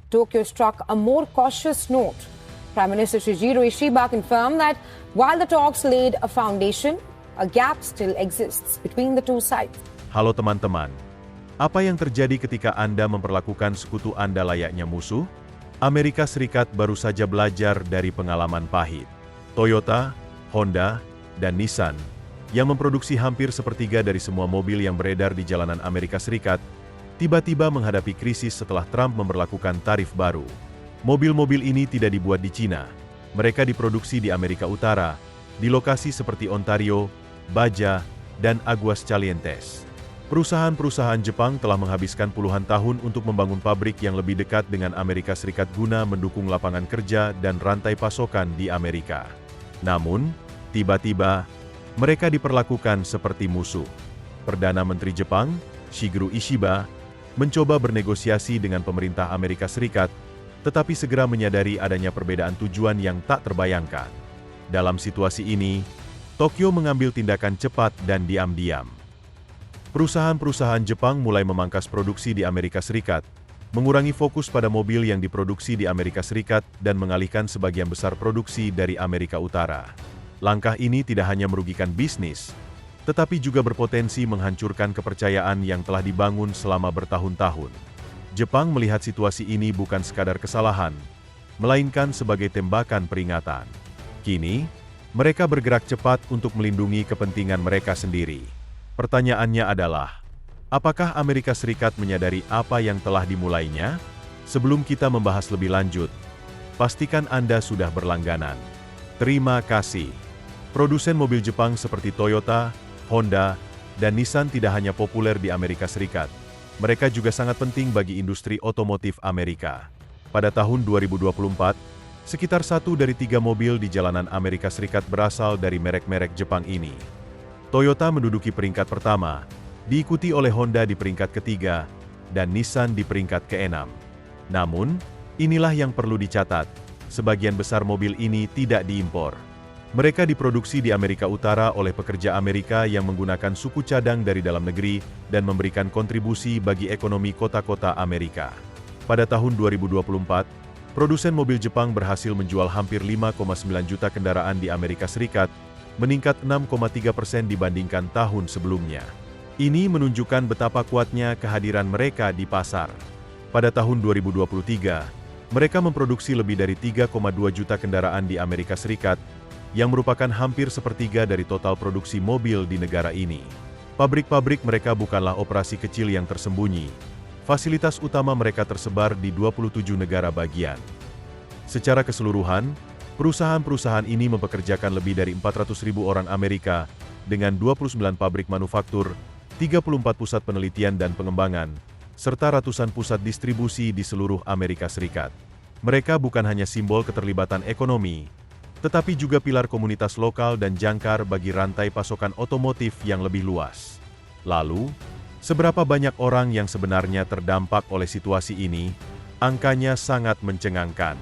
Tokyo struck a more cautious note. Prime Minister Shigeru Ishiba confirmed that while the talks laid a foundation, a gap still exists between the two sides. Halo teman-teman, apa yang terjadi ketika Anda memperlakukan sekutu Anda layaknya musuh? Amerika Serikat baru saja belajar dari pengalaman pahit. Toyota, Honda, dan Nissan, yang memproduksi hampir sepertiga dari semua mobil yang beredar di jalanan Amerika Serikat, tiba-tiba menghadapi krisis setelah Trump memberlakukan tarif baru. Mobil-mobil ini tidak dibuat di Cina. Mereka diproduksi di Amerika Utara, di lokasi seperti Ontario, Baja, dan Aguascalientes. Perusahaan-perusahaan Jepang telah menghabiskan puluhan tahun untuk membangun pabrik yang lebih dekat dengan Amerika Serikat guna mendukung lapangan kerja dan rantai pasokan di Amerika. Namun, tiba-tiba, mereka diperlakukan seperti musuh. Perdana Menteri Jepang, Shigeru Ishiba, mencoba bernegosiasi dengan pemerintah Amerika Serikat, tetapi segera menyadari adanya perbedaan tujuan yang tak terbayangkan. Dalam situasi ini, Tokyo mengambil tindakan cepat dan diam-diam. Perusahaan-perusahaan Jepang mulai memangkas produksi di Amerika Serikat, mengurangi fokus pada mobil yang diproduksi di Amerika Serikat dan mengalihkan sebagian besar produksi dari Amerika Utara. Langkah ini tidak hanya merugikan bisnis, tetapi juga berpotensi menghancurkan kepercayaan yang telah dibangun selama bertahun-tahun. Jepang melihat situasi ini bukan sekadar kesalahan, melainkan sebagai tembakan peringatan. Kini, mereka bergerak cepat untuk melindungi kepentingan mereka sendiri. Pertanyaannya adalah, apakah Amerika Serikat menyadari apa yang telah dimulainya? Sebelum kita membahas lebih lanjut, pastikan Anda sudah berlangganan. Terima kasih. Produsen mobil Jepang seperti Toyota, Honda, dan Nissan tidak hanya populer di Amerika Serikat. Mereka juga sangat penting bagi industri otomotif Amerika. Pada tahun 2024, sekitar 1 dari 3 mobil di jalanan Amerika Serikat berasal dari merek-merek Jepang ini. Toyota menduduki peringkat pertama, diikuti oleh Honda di peringkat ketiga, dan Nissan di peringkat ke-6. Namun, inilah yang perlu dicatat, sebagian besar mobil ini tidak diimpor. Mereka diproduksi di Amerika Utara oleh pekerja Amerika yang menggunakan suku cadang dari dalam negeri dan memberikan kontribusi bagi ekonomi kota-kota Amerika. Pada tahun 2024, produsen mobil Jepang berhasil menjual hampir 5,9 juta kendaraan di Amerika Serikat, meningkat 6,3% dibandingkan tahun sebelumnya. Ini menunjukkan betapa kuatnya kehadiran mereka di pasar. Pada tahun 2023, mereka memproduksi lebih dari 3,2 juta kendaraan di Amerika Serikat, yang merupakan hampir sepertiga dari total produksi mobil di negara ini. Pabrik-pabrik mereka bukanlah operasi kecil yang tersembunyi. Fasilitas utama mereka tersebar di 27 negara bagian. Secara keseluruhan, perusahaan-perusahaan ini mempekerjakan lebih dari 400.000 orang Amerika, dengan 29 pabrik manufaktur, 34 pusat penelitian dan pengembangan, serta ratusan pusat distribusi di seluruh Amerika Serikat. Mereka bukan hanya simbol keterlibatan ekonomi, tetapi juga pilar komunitas lokal dan jangkar bagi rantai pasokan otomotif yang lebih luas. Lalu, seberapa banyak orang yang sebenarnya terdampak oleh situasi ini? Angkanya sangat mencengangkan.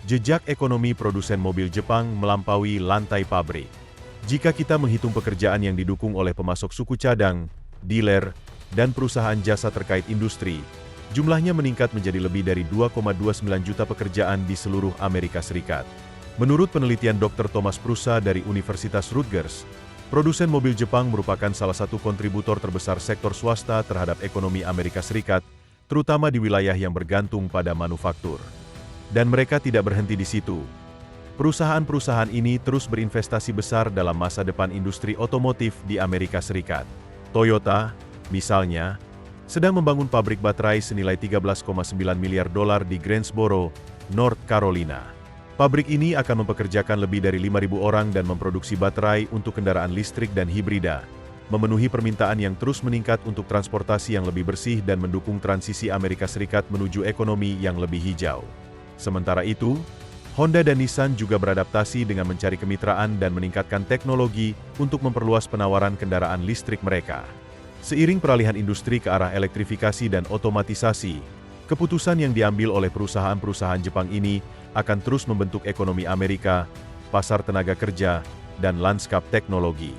Jejak ekonomi produsen mobil Jepang melampaui lantai pabrik. Jika kita menghitung pekerjaan yang didukung oleh pemasok suku cadang, dealer, dan perusahaan jasa terkait industri, jumlahnya meningkat menjadi lebih dari 2,29 juta pekerjaan di seluruh Amerika Serikat. Menurut penelitian Dr. Thomas Prusa dari Universitas Rutgers, produsen mobil Jepang merupakan salah satu kontributor terbesar sektor swasta terhadap ekonomi Amerika Serikat, terutama di wilayah yang bergantung pada manufaktur. Dan mereka tidak berhenti di situ. Perusahaan-perusahaan ini terus berinvestasi besar dalam masa depan industri otomotif di Amerika Serikat. Toyota, misalnya, sedang membangun pabrik baterai senilai $13,9 miliar di Greensboro, North Carolina. Pabrik ini akan mempekerjakan lebih dari 5.000 orang dan memproduksi baterai untuk kendaraan listrik dan hibrida, memenuhi permintaan yang terus meningkat untuk transportasi yang lebih bersih dan mendukung transisi Amerika Serikat menuju ekonomi yang lebih hijau. Sementara itu, Honda dan Nissan juga beradaptasi dengan mencari kemitraan dan meningkatkan teknologi untuk memperluas penawaran kendaraan listrik mereka. Seiring peralihan industri ke arah elektrifikasi dan otomatisasi, keputusan yang diambil oleh perusahaan-perusahaan Jepang ini akan terus membentuk ekonomi Amerika, pasar tenaga kerja, dan lanskap teknologi.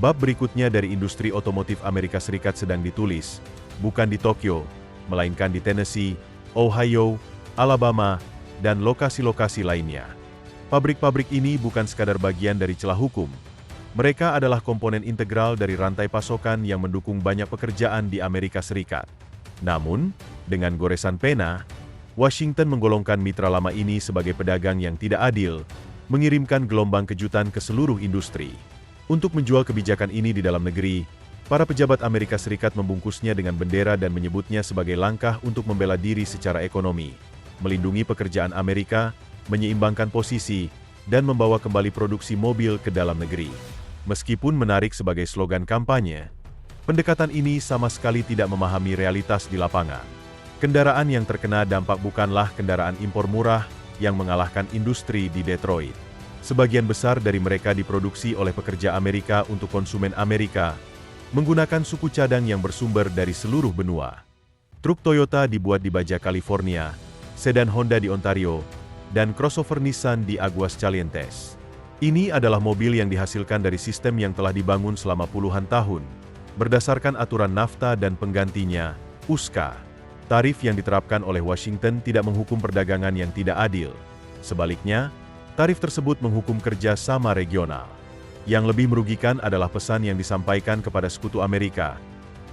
Bab berikutnya dari industri otomotif Amerika Serikat sedang ditulis, bukan di Tokyo, melainkan di Tennessee, Ohio, Alabama, dan lokasi-lokasi lainnya. Pabrik-pabrik ini bukan sekadar bagian dari celah hukum. Mereka adalah komponen integral dari rantai pasokan yang mendukung banyak pekerjaan di Amerika Serikat. Namun, dengan goresan pena, Washington menggolongkan mitra lama ini sebagai pedagang yang tidak adil, mengirimkan gelombang kejutan ke seluruh industri. Untuk menjual kebijakan ini di dalam negeri, para pejabat Amerika Serikat membungkusnya dengan bendera dan menyebutnya sebagai langkah untuk membela diri secara ekonomi, melindungi pekerjaan Amerika, menyeimbangkan posisi, dan membawa kembali produksi mobil ke dalam negeri. Meskipun menarik sebagai slogan kampanye, pendekatan ini sama sekali tidak memahami realitas di lapangan. Kendaraan yang terkena dampak bukanlah kendaraan impor murah yang mengalahkan industri di Detroit. Sebagian besar dari mereka diproduksi oleh pekerja Amerika untuk konsumen Amerika, menggunakan suku cadang yang bersumber dari seluruh benua. Truk Toyota dibuat di Baja California, sedan Honda di Ontario, dan crossover Nissan di Aguascalientes. Ini adalah mobil yang dihasilkan dari sistem yang telah dibangun selama puluhan tahun, berdasarkan aturan NAFTA dan penggantinya, USCA. Tarif yang diterapkan oleh Washington tidak menghukum perdagangan yang tidak adil. Sebaliknya, tarif tersebut menghukum kerja sama regional. Yang lebih merugikan adalah pesan yang disampaikan kepada sekutu Amerika.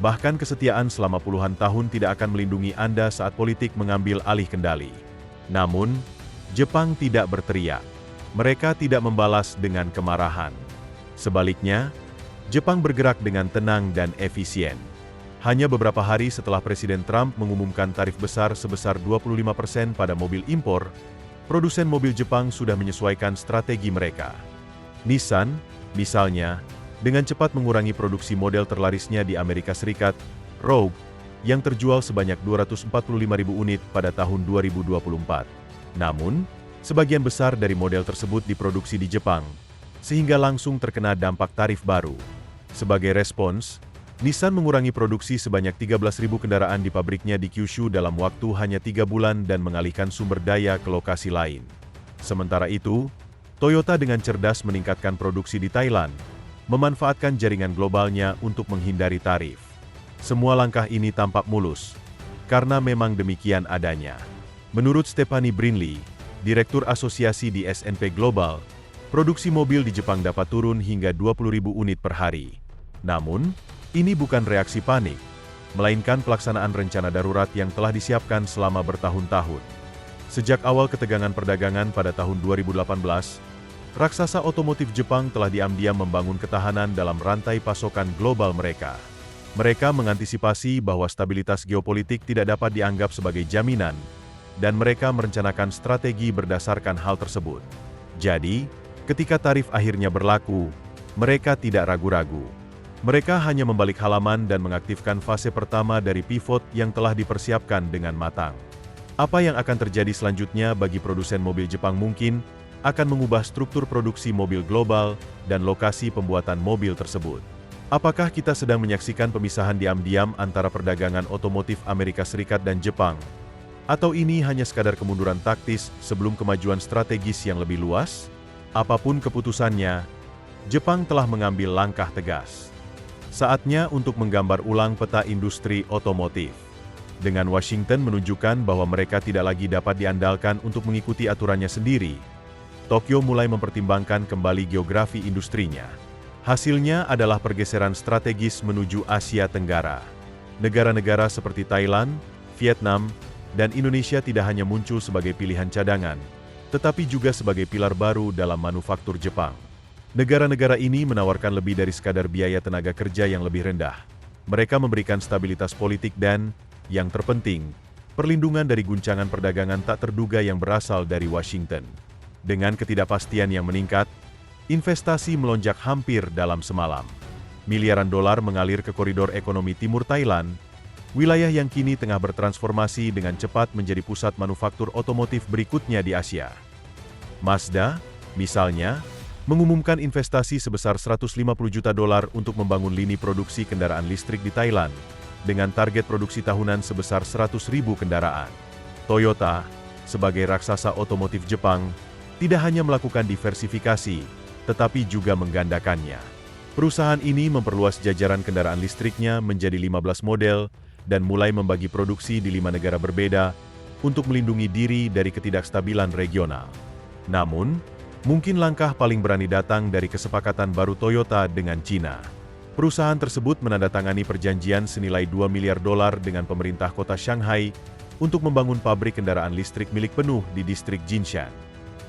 Bahkan kesetiaan selama puluhan tahun tidak akan melindungi Anda saat politik mengambil alih kendali. Namun, Jepang tidak berteriak. Mereka tidak membalas dengan kemarahan. Sebaliknya, Jepang bergerak dengan tenang dan efisien. Hanya beberapa hari setelah Presiden Trump mengumumkan tarif besar sebesar 25% pada mobil impor, produsen mobil Jepang sudah menyesuaikan strategi mereka. Nissan, misalnya, dengan cepat mengurangi produksi model terlarisnya di Amerika Serikat, Rogue, yang terjual sebanyak 245.000 unit pada tahun 2024. Namun, sebagian besar dari model tersebut diproduksi di Jepang, sehingga langsung terkena dampak tarif baru. Sebagai respons, Nissan mengurangi produksi sebanyak 13.000 kendaraan di pabriknya di Kyushu dalam waktu hanya 3 bulan dan mengalihkan sumber daya ke lokasi lain. Sementara itu, Toyota dengan cerdas meningkatkan produksi di Thailand, memanfaatkan jaringan globalnya untuk menghindari tarif. Semua langkah ini tampak mulus, karena memang demikian adanya. Menurut Stephanie Brinley, Direktur Asosiasi di S&P Global, produksi mobil di Jepang dapat turun hingga 20.000 unit per hari. Namun, ini bukan reaksi panik, melainkan pelaksanaan rencana darurat yang telah disiapkan selama bertahun-tahun. Sejak awal ketegangan perdagangan pada tahun 2018, raksasa otomotif Jepang telah diam-diam membangun ketahanan dalam rantai pasokan global mereka. Mereka mengantisipasi bahwa stabilitas geopolitik tidak dapat dianggap sebagai jaminan, dan mereka merencanakan strategi berdasarkan hal tersebut. Jadi, ketika tarif akhirnya berlaku, mereka tidak ragu-ragu. Mereka hanya membalik halaman dan mengaktifkan fase pertama dari pivot yang telah dipersiapkan dengan matang. Apa yang akan terjadi selanjutnya bagi produsen mobil Jepang mungkin akan mengubah struktur produksi mobil global dan lokasi pembuatan mobil tersebut. Apakah kita sedang menyaksikan pemisahan diam-diam antara perdagangan otomotif Amerika Serikat dan Jepang? Atau ini hanya sekadar kemunduran taktis sebelum kemajuan strategis yang lebih luas? Apapun keputusannya, Jepang telah mengambil langkah tegas. Saatnya untuk menggambar ulang peta industri otomotif. Dengan Washington menunjukkan bahwa mereka tidak lagi dapat diandalkan untuk mengikuti aturannya sendiri, Tokyo mulai mempertimbangkan kembali geografi industrinya. Hasilnya adalah pergeseran strategis menuju Asia Tenggara. Negara-negara seperti Thailand, Vietnam, dan Indonesia tidak hanya muncul sebagai pilihan cadangan, tetapi juga sebagai pilar baru dalam manufaktur Jepang. Negara-negara ini menawarkan lebih dari sekadar biaya tenaga kerja yang lebih rendah. Mereka memberikan stabilitas politik dan, yang terpenting, perlindungan dari guncangan perdagangan tak terduga yang berasal dari Washington. Dengan ketidakpastian yang meningkat, investasi melonjak hampir dalam semalam. Miliaran dolar mengalir ke koridor ekonomi timur Thailand, wilayah yang kini tengah bertransformasi dengan cepat menjadi pusat manufaktur otomotif berikutnya di Asia. Mazda, misalnya, mengumumkan investasi sebesar 150 juta dolar untuk membangun lini produksi kendaraan listrik di Thailand, dengan target produksi tahunan sebesar 100.000 kendaraan. Toyota, sebagai raksasa otomotif Jepang, tidak hanya melakukan diversifikasi, tetapi juga menggandakannya. Perusahaan ini memperluas jajaran kendaraan listriknya menjadi 15 model dan mulai membagi produksi di 5 negara berbeda, untuk melindungi diri dari ketidakstabilan regional. Namun, mungkin langkah paling berani datang dari kesepakatan baru Toyota dengan China. Perusahaan tersebut menandatangani perjanjian senilai $2 miliar dengan pemerintah kota Shanghai untuk membangun pabrik kendaraan listrik milik penuh di distrik Jinshan.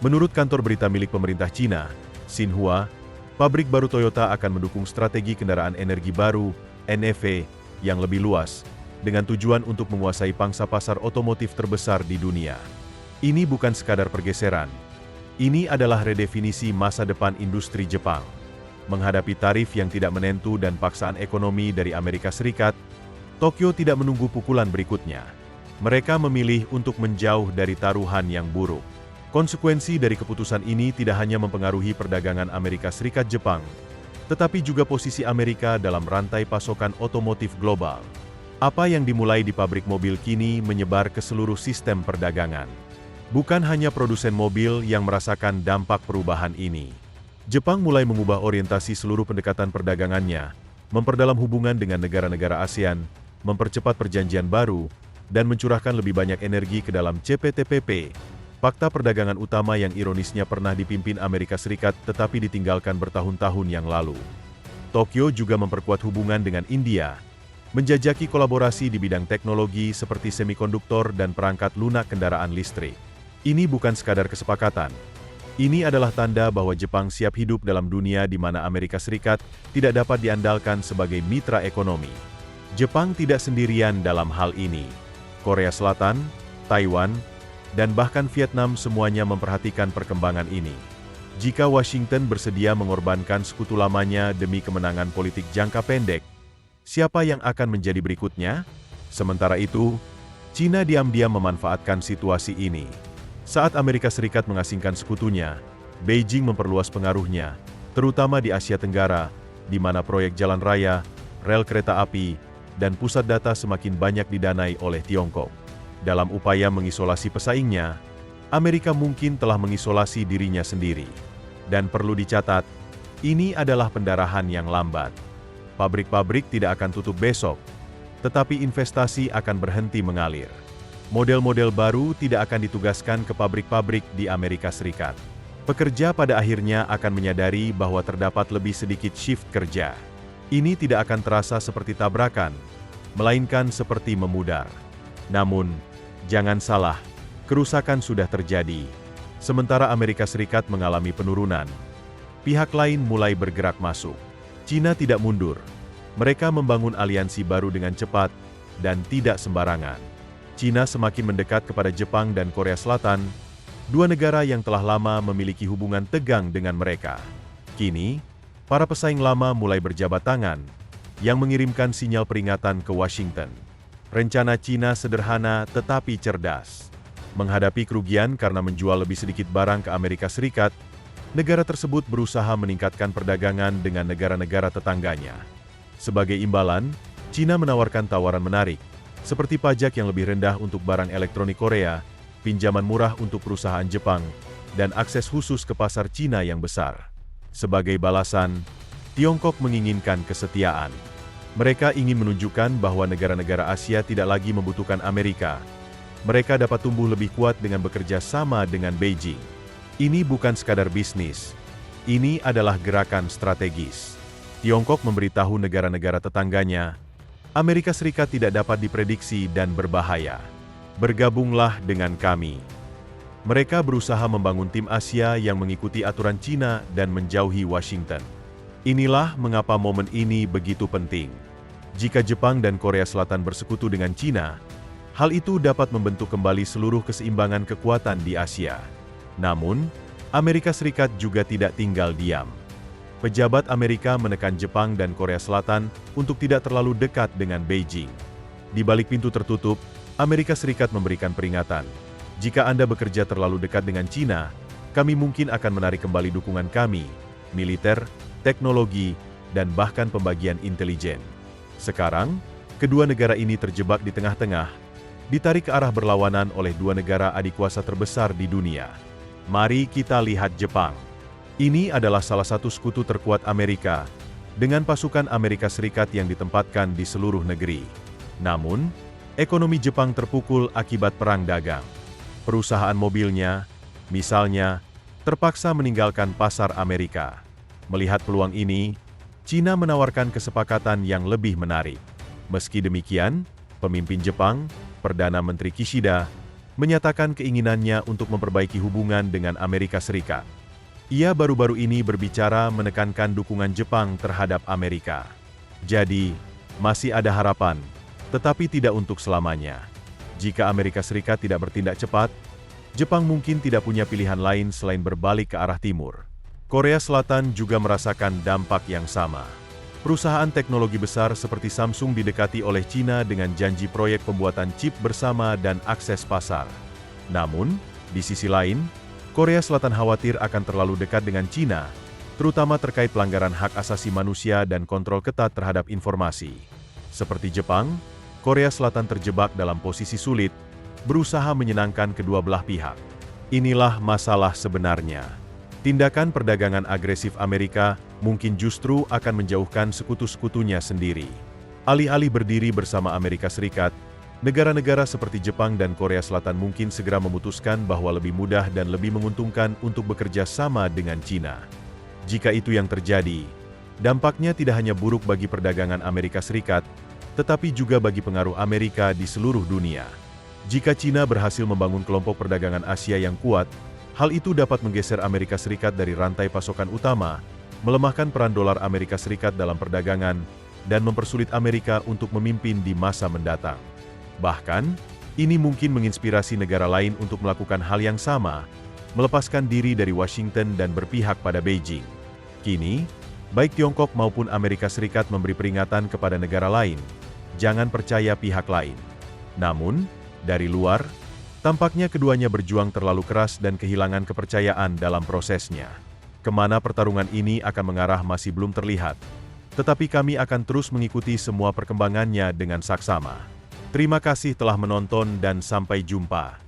Menurut kantor berita milik pemerintah China, Xinhua, pabrik baru Toyota akan mendukung strategi kendaraan energi baru, NEV, yang lebih luas, dengan tujuan untuk menguasai pangsa pasar otomotif terbesar di dunia. Ini bukan sekadar pergeseran. Ini adalah redefinisi masa depan industri Jepang. Menghadapi tarif yang tidak menentu dan paksaan ekonomi dari Amerika Serikat, Tokyo tidak menunggu pukulan berikutnya. Mereka memilih untuk menjauh dari taruhan yang buruk. Konsekuensi dari keputusan ini tidak hanya mempengaruhi perdagangan Amerika Serikat-Jepang, tetapi juga posisi Amerika dalam rantai pasokan otomotif global. Apa yang dimulai di pabrik mobil kini menyebar ke seluruh sistem perdagangan. Bukan hanya produsen mobil yang merasakan dampak perubahan ini. Jepang mulai mengubah orientasi seluruh pendekatan perdagangannya, memperdalam hubungan dengan negara-negara ASEAN, mempercepat perjanjian baru, dan mencurahkan lebih banyak energi ke dalam CPTPP, fakta perdagangan utama yang ironisnya pernah dipimpin Amerika Serikat tetapi ditinggalkan bertahun-tahun yang lalu. Tokyo juga memperkuat hubungan dengan India, menjajaki kolaborasi di bidang teknologi seperti semikonduktor dan perangkat lunak kendaraan listrik. Ini bukan sekadar kesepakatan. Ini adalah tanda bahwa Jepang siap hidup dalam dunia di mana Amerika Serikat tidak dapat diandalkan sebagai mitra ekonomi. Jepang tidak sendirian dalam hal ini. Korea Selatan, Taiwan, dan bahkan Vietnam semuanya memperhatikan perkembangan ini. Jika Washington bersedia mengorbankan sekutu lamanya demi kemenangan politik jangka pendek, siapa yang akan menjadi berikutnya? Sementara itu, China diam-diam memanfaatkan situasi ini. Saat Amerika Serikat mengasingkan sekutunya, Beijing memperluas pengaruhnya, terutama di Asia Tenggara, di mana proyek jalan raya, rel kereta api, dan pusat data semakin banyak didanai oleh Tiongkok. Dalam upaya mengisolasi pesaingnya, Amerika mungkin telah mengisolasi dirinya sendiri. Dan perlu dicatat, ini adalah pendarahan yang lambat. Pabrik-pabrik tidak akan tutup besok, tetapi investasi akan berhenti mengalir. Model-model baru tidak akan ditugaskan ke pabrik-pabrik di Amerika Serikat. Pekerja pada akhirnya akan menyadari bahwa terdapat lebih sedikit shift kerja. Ini tidak akan terasa seperti tabrakan, melainkan seperti memudar. Namun, jangan salah, kerusakan sudah terjadi. Sementara Amerika Serikat mengalami penurunan, pihak lain mulai bergerak masuk. China tidak mundur. Mereka membangun aliansi baru dengan cepat dan tidak sembarangan. China semakin mendekat kepada Jepang dan Korea Selatan, dua negara yang telah lama memiliki hubungan tegang dengan mereka. Kini, para pesaing lama mulai berjabat tangan, yang mengirimkan sinyal peringatan ke Washington. Rencana China sederhana tetapi cerdas. Menghadapi kerugian karena menjual lebih sedikit barang ke Amerika Serikat, negara tersebut berusaha meningkatkan perdagangan dengan negara-negara tetangganya. Sebagai imbalan, China menawarkan tawaran menarik, seperti pajak yang lebih rendah untuk barang elektronik Korea, pinjaman murah untuk perusahaan Jepang, dan akses khusus ke pasar China yang besar. Sebagai balasan, Tiongkok menginginkan kesetiaan. Mereka ingin menunjukkan bahwa negara-negara Asia tidak lagi membutuhkan Amerika. Mereka dapat tumbuh lebih kuat dengan bekerja sama dengan Beijing. Ini bukan sekadar bisnis. Ini adalah gerakan strategis. Tiongkok memberitahu negara-negara tetangganya, Amerika Serikat tidak dapat diprediksi dan berbahaya. Bergabunglah dengan kami. Mereka berusaha membangun tim Asia yang mengikuti aturan China dan menjauhi Washington. Inilah mengapa momen ini begitu penting. Jika Jepang dan Korea Selatan bersekutu dengan China, hal itu dapat membentuk kembali seluruh keseimbangan kekuatan di Asia. Namun, Amerika Serikat juga tidak tinggal diam. Pejabat Amerika menekan Jepang dan Korea Selatan untuk tidak terlalu dekat dengan Beijing. Di balik pintu tertutup, Amerika Serikat memberikan peringatan. Jika Anda bekerja terlalu dekat dengan China, kami mungkin akan menarik kembali dukungan kami, militer, teknologi, dan bahkan pembagian intelijen. Sekarang, kedua negara ini terjebak di tengah-tengah, ditarik ke arah berlawanan oleh dua negara adikuasa terbesar di dunia. Mari kita lihat Jepang. Ini adalah salah satu sekutu terkuat Amerika, dengan pasukan Amerika Serikat yang ditempatkan di seluruh negeri. Namun, Ekonomi Jepang terpukul akibat perang dagang. Perusahaan mobilnya, misalnya, terpaksa meninggalkan pasar Amerika. Melihat peluang ini, Cina menawarkan kesepakatan yang lebih menarik. Meski demikian, pemimpin Jepang, Perdana Menteri Kishida, menyatakan keinginannya untuk memperbaiki hubungan dengan Amerika Serikat. Ia baru-baru ini berbicara menekankan dukungan Jepang terhadap Amerika. Jadi, masih ada harapan, tetapi tidak untuk selamanya. Jika Amerika Serikat tidak bertindak cepat, Jepang mungkin tidak punya pilihan lain selain berbalik ke arah timur. Korea Selatan juga merasakan dampak yang sama. Perusahaan teknologi besar seperti Samsung didekati oleh Cina dengan janji proyek pembuatan chip bersama dan akses pasar. Namun, di sisi lain, Korea Selatan khawatir akan terlalu dekat dengan Cina, terutama terkait pelanggaran hak asasi manusia dan kontrol ketat terhadap informasi. Seperti Jepang, Korea Selatan terjebak dalam posisi sulit, berusaha menyenangkan kedua belah pihak. Inilah masalah sebenarnya. Tindakan perdagangan agresif Amerika mungkin justru akan menjauhkan sekutu-sekutunya sendiri. Alih-alih berdiri bersama Amerika Serikat, negara-negara seperti Jepang dan Korea Selatan mungkin segera memutuskan bahwa lebih mudah dan lebih menguntungkan untuk bekerja sama dengan Cina. Jika itu yang terjadi, dampaknya tidak hanya buruk bagi perdagangan Amerika Serikat, tetapi juga bagi pengaruh Amerika di seluruh dunia. Jika Cina berhasil membangun kelompok perdagangan Asia yang kuat, hal itu dapat menggeser Amerika Serikat dari rantai pasokan utama, melemahkan peran dolar Amerika Serikat dalam perdagangan, dan mempersulit Amerika untuk memimpin di masa mendatang. Bahkan, ini mungkin menginspirasi negara lain untuk melakukan hal yang sama, melepaskan diri dari Washington dan berpihak pada Beijing. Kini, baik Tiongkok maupun Amerika Serikat memberi peringatan kepada negara lain, jangan percaya pihak lain. Namun, dari luar, tampaknya keduanya berjuang terlalu keras dan kehilangan kepercayaan dalam prosesnya. Kemana pertarungan ini akan mengarah masih belum terlihat, tetapi kami akan terus mengikuti semua perkembangannya dengan saksama. Terima kasih telah menonton dan sampai jumpa.